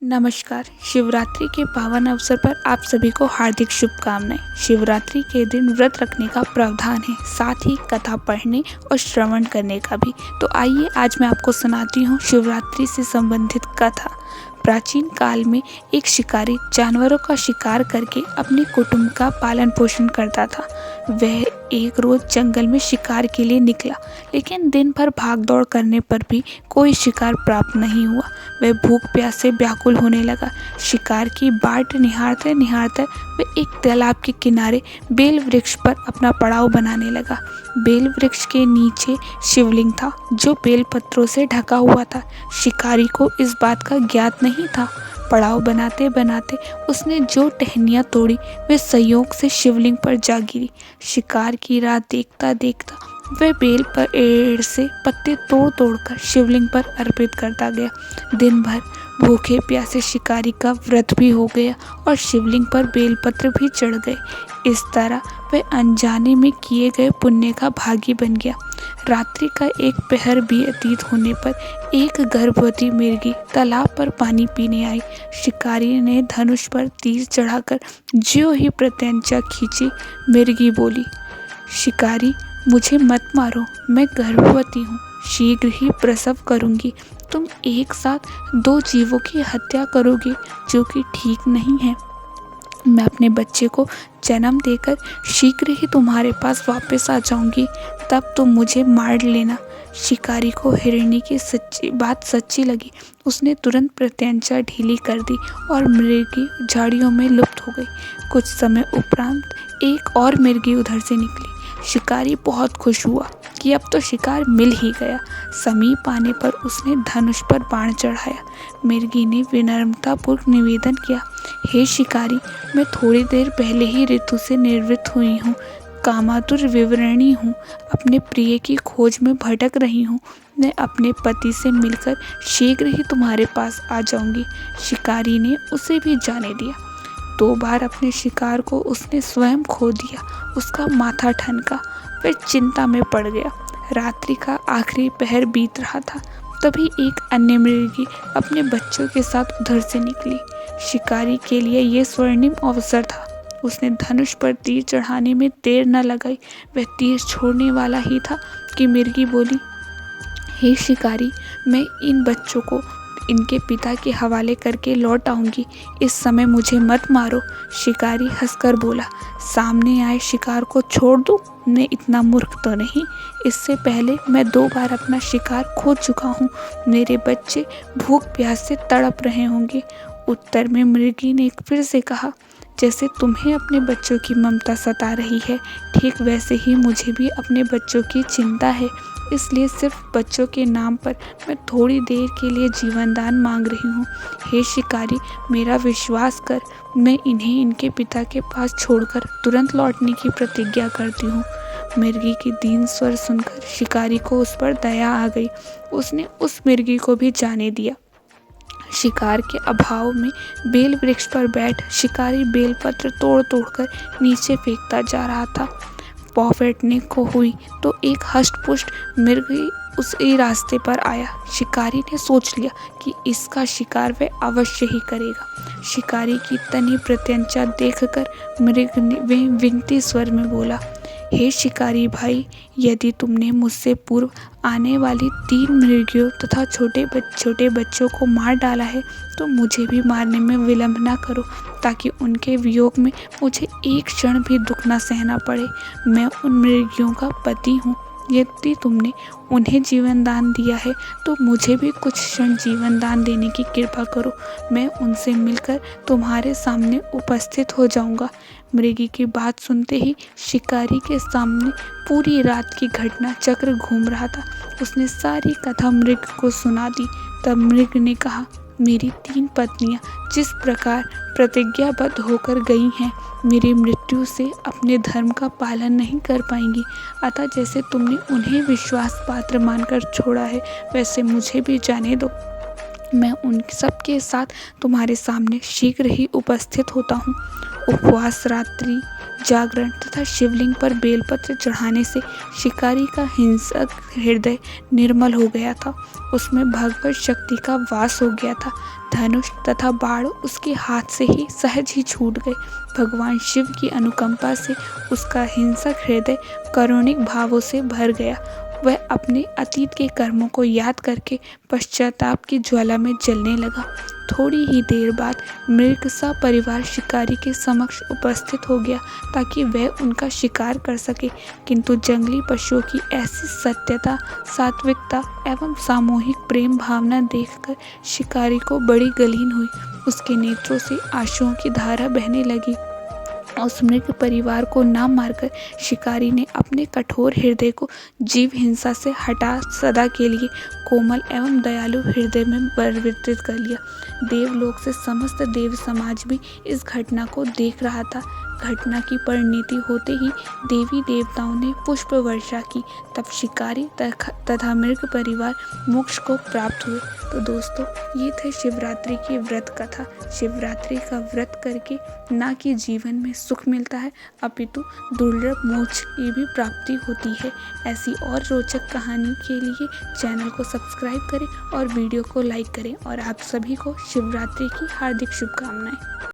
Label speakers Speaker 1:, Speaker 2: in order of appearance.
Speaker 1: नमस्कार। शिवरात्रि के पावन अवसर पर आप सभी को हार्दिक शुभकामनाएं। शिवरात्रि के दिन व्रत रखने का प्रावधान है, साथ ही कथा पढ़ने और श्रवण करने का भी। तो आइए आज मैं आपको सुनाती हूँ शिवरात्रि से संबंधित कथा। प्राचीन काल में एक शिकारी जानवरों का शिकार करके अपने कुटुंब का पालन पोषण करता था। वह एक रोज जंगल में शिकार के लिए निकला, लेकिन दिन भर भाग दौड़ करने पर भी कोई शिकार प्राप्त नहीं हुआ। वह भूख प्यास से व्याकुल होने लगा। शिकार की बाट निहारते निहारते वह एक तालाब के किनारे बेल वृक्ष पर अपना पड़ाव बनाने लगा। बेल वृक्ष के नीचे शिवलिंग था, जो बेल पत्रों से ढका हुआ था। शिकारी को इस बात का ज्ञात नहीं था। पड़ाव बनाते बनाते उसने जो टहनियाँ तोड़ी वे संयोग से शिवलिंग पर जा गिरी। शिकार की राह देखता देखता वह बेल पेड़ से पत्ते तोड़ तोड़ कर शिवलिंग पर अर्पित करता गया। दिन भर भूखे प्यासे शिकारी का व्रत भी हो गया और शिवलिंग पर बेलपत्र भी चढ़ गए। इस तरह वह अनजाने में किए गए पुण्य का भागी बन गया। रात्रि का एक पहर व्यतीत होने पर एक गर्भवती मिर्गी तालाब पर पानी पीने आई। शिकारी ने धनुष पर तीर चढ़ाकर ज्यों ही प्रत्यंचा खींची, मिर्गी बोली, शिकारी मुझे मत मारो, मैं गर्भवती हूँ, शीघ्र ही प्रसव करूँगी। तुम एक साथ दो जीवों की हत्या करोगे, जो कि ठीक नहीं है। मैं अपने बच्चे को जन्म देकर शीघ्र ही तुम्हारे पास वापस आ जाऊंगी, तब तुम मुझे मार लेना। शिकारी को हिरणी की बात सच्ची लगी। उसने तुरंत प्रत्यंचा ढीली कर दी और मिर्गी झाड़ियों में लुप्त हो गई। कुछ समय उपरांत एक और मिर्गी उधर से निकली। शिकारी बहुत खुश हुआ कि अब तो शिकार मिल ही गया। समीप आने पर उसने धनुष पर बाण चढ़ाया। मिर्गी ने विनम्रतापूर्वक निवेदन किया, हे शिकारी, मैं थोड़ी देर पहले ही ऋतु से निवृत्त हुई हूँ, कामातुर विवरणी हूँ, अपने प्रिय की खोज में भटक रही हूँ। मैं अपने पति से मिलकर शीघ्र ही तुम्हारे पास आ जाऊंगी। शिकारी ने उसे भी जाने दिया। 2 बार अपने शिकार को उसने स्वयं खो दिया। उसका माथा ठनका, वह चिंता में पड़ गया। रात्रि का आखिरी पहर बीत रहा था, तभी एक अन्य मृगी अपने बच्चों के साथ उधर से निकली। शिकारी के लिए यह स्वर्णिम अवसर था। उसने धनुष पर तीर चढ़ाने में देर न लगाई। वह तीर छोड़ने वाला ही था कि मिर्गी बोली, हे शिकारी, मैं इन बच्चों को इनके पिता के हवाले करके लौट आऊंगी, इस समय मुझे मत मारो। शिकारी हंसकर बोला, सामने आए शिकार को छोड़ दूं? मैं इतना मूर्ख तो नहीं। इससे पहले मैं 2 बार अपना शिकार खो चुका हूँ। मेरे बच्चे भूख प्यास से तड़प रहे होंगे। उत्तर में मृगी ने फिर से कहा, जैसे तुम्हें अपने बच्चों की ममता सता रही है, ठीक वैसे ही मुझे भी अपने बच्चों की चिंता है। इसलिए सिर्फ बच्चों के नाम पर मैं थोड़ी देर के लिए जीवन दान मांग रही हूँ। हे शिकारी, मेरा विश्वास कर, मैं इन्हें इनके पिता के पास छोड़कर तुरंत लौटने की प्रतिज्ञा करती हूँ। मिर्गी की दीन स्वर सुनकर शिकारी को उस पर दया आ गई। उसने उस मिर्गी को भी जाने दिया। शिकार के अभाव में बेल वृक्ष पर बैठ शिकारी बेलपत्र तोड़ तोड़कर नीचे फेंकता जा रहा था। पौ फेंटने को हुई तो एक हष्ट-पुष्ट मृगी उसी रास्ते पर आया। शिकारी ने सोच लिया कि इसका शिकार वह अवश्य ही करेगा। शिकारी की तनी प्रत्यंचा देखकर मृग ने विनती स्वर में बोला, हे शिकारी भाई, यदि तुमने मुझसे पूर्व आने वाली 3 मृगियों तथा छोटे बच्चों को मार डाला है, तो मुझे भी मारने में विलंब न करो, ताकि उनके वियोग में मुझे एक क्षण भी दुख न सहना पड़े। मैं उन मृगियों का पति हूँ। यदि तुमने उन्हें जीवन दान दिया है, तो मुझे भी कुछ क्षण जीवन दान देने की कृपा करो। मैं उनसे मिलकर तुम्हारे सामने उपस्थित हो जाऊंगा। मृगी की बात सुनते ही शिकारी के सामने पूरी रात की घटना चक्र घूम रहा था। उसने सारी कथा मृग को सुना दी। तब मृग ने कहा, मेरी 3 पत्नियां जिस प्रकार प्रतिज्ञाबद्ध होकर गई हैं, मेरी मृत्यु से अपने धर्म का पालन नहीं कर पाएंगी। अतः जैसे तुमने उन्हें विश्वास पात्र मानकर छोड़ा है, वैसे मुझे भी जाने दो। मैं उन सबके साथ तुम्हारे सामने शीघ्र ही उपस्थित होता हूँ। उपवास, रात्रि जागरण तथा शिवलिंग पर बेलपत्र चढ़ाने से शिकारी का हिंसक हृदय निर्मल हो गया था। उसमें भगवत शक्ति का वास हो गया था। धनुष तथा बाण उसके हाथ से ही सहज ही छूट गए। भगवान शिव की अनुकंपा से उसका हिंसक हृदय करुणिक भावों से भर गया। वह अपने अतीत के कर्मों को याद करके पश्चाताप की ज्वाला में जलने लगा। थोड़ी ही देर बाद मृग सा परिवार शिकारी के समक्ष उपस्थित हो गया ताकि वह उनका शिकार कर सके, किंतु जंगली पशुओं की ऐसी सत्यता, सात्विकता एवं सामूहिक प्रेम भावना देखकर शिकारी को बड़ी गलीन हुई। उसके नेत्रों से आंसुओं की धारा बहने लगी। उस मृग परिवार को न मारकर शिकारी ने अपने कठोर हृदय को जीव हिंसा से हटा सदा के लिए कोमल एवं दयालु हृदय में परिवर्तित कर लिया। देवलोक से समस्त देव समाज भी इस घटना को देख रहा था। घटना की परिणति होते ही देवी देवताओं ने पुष्प वर्षा की। तब शिकारी तथा मृग परिवार मोक्ष को प्राप्त हुए। तो दोस्तों, ये थे शिवरात्रि की व्रत कथा। शिवरात्रि का व्रत करके ना कि जीवन में सुख मिलता है, अपितु दुर्लभ मोक्ष की भी प्राप्ति होती है। ऐसी और रोचक कहानी के लिए चैनल को सब्सक्राइब करें और वीडियो को लाइक करें। और आप सभी को शिवरात्रि की हार्दिक शुभकामनाएं।